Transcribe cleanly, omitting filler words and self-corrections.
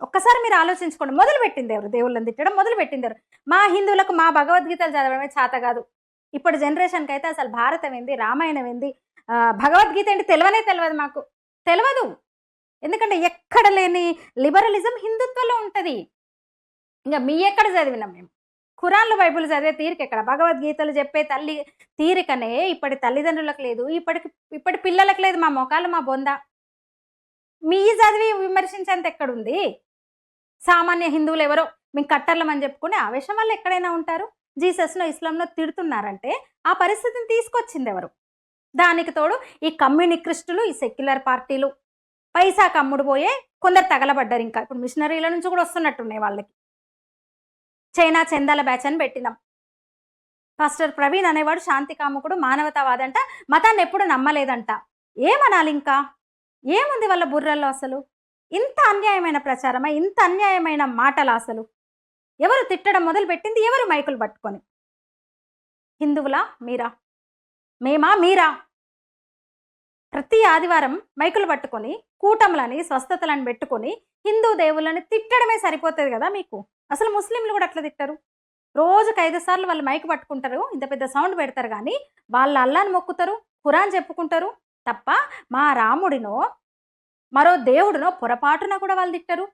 ఒక్కసారి మీరు ఆలోచించుకోండి. మొదలుపెట్టింది ఎవరు? దేవుళ్ళని తిట్టడం మొదలుపెట్టింది ఎవరు? మా హిందువులకు మా భగవద్గీతలు చదవడమే చేత కాదు. ఇప్పుడు జనరేషన్‌కైతే అసలు భారతం ఏంది? రామాయణం ఏంది? భగవద్గీత ఏంటి తెలవనే తెలవదు మాకు. తెలవదు. ఎందుకంటే ఎక్కడ లేని లిబరలిజం హిందుత్వంలో ఉంటది. ఇంక మీ ఎక్కడ చదివినాం మేము? ఖురాన్‌లో బైబిల్ చదివే తీరికెక్కడ? భగవద్గీతలు చెప్పే తీరికనే ఇప్పటి తల్లిదండ్రులకు లేదు. ఇప్పటి పిల్లలకు లేదు. మా మొఖాలు మా బొంద. మీ చదివి విమర్శించేంత ఎక్కడుంది? సామాన్య హిందువులు ఎవరో మేము కట్టర్లమని చెప్పుకునే ఆవేశం వల్ల ఎక్కడైనా ఉంటారు. జీసస్‌నో, ఇస్లాంనో తిడుతున్నారంటే ఆ పరిస్థితిని తీసుకొచ్చింది ఎవరు? దానికి తోడు ఈ కమ్యూనిస్టులు, ఈ సెక్యులర్ పార్టీలు పైసాకు అమ్ముడు పోయే కొందరు తగలబడ్డారు. ఇంకా ఇప్పుడు మిషనరీల నుంచి కూడా వస్తున్నట్టున్నాయి వాళ్ళకి. చైనా చందాల బ్యాచ్ అని పెట్టినాం. పాస్టర్ ప్రవీణ్ అనేవాడు శాంతి కాముకుడు, మానవతావాదంట, మతాన్ని ఎప్పుడు నమ్మలేదంట. ఏమనాలి ఇంకా? ఏముంది వాళ్ళ బుర్రల్లో అసలు? ఇంత అన్యాయమైన ప్రచారమా? ఇంత అన్యాయమైన మాటలా అసలు? ఎవరు తిట్టడం మొదలుపెట్టింది? ఎవరు మైకులు పట్టుకొని? హిందువులా? మీరా? మేమా? మీరా? ప్రతి ఆదివారం మైకులు పట్టుకొని కూటములని స్వస్థతలను పెట్టుకొని హిందూ దేవుళ్ళని తిట్టడమే సరిపోతుంది కదా మీకు. అసలు ముస్లింలు కూడా అట్లా తిట్టరు. రోజుకి 5 సార్లు వాళ్ళు మైకు పట్టుకుంటారు, ఇంత పెద్ద సౌండ్ పెడతారు, కానీ వాళ్ళ అల్లాని మొక్కుతారు, ఖురాన్ చెప్పుకుంటారు తప్ప మా రాముడినో మరో దేవుడినో పొరపాటున కూడా వాళ్ళు తిట్టరు.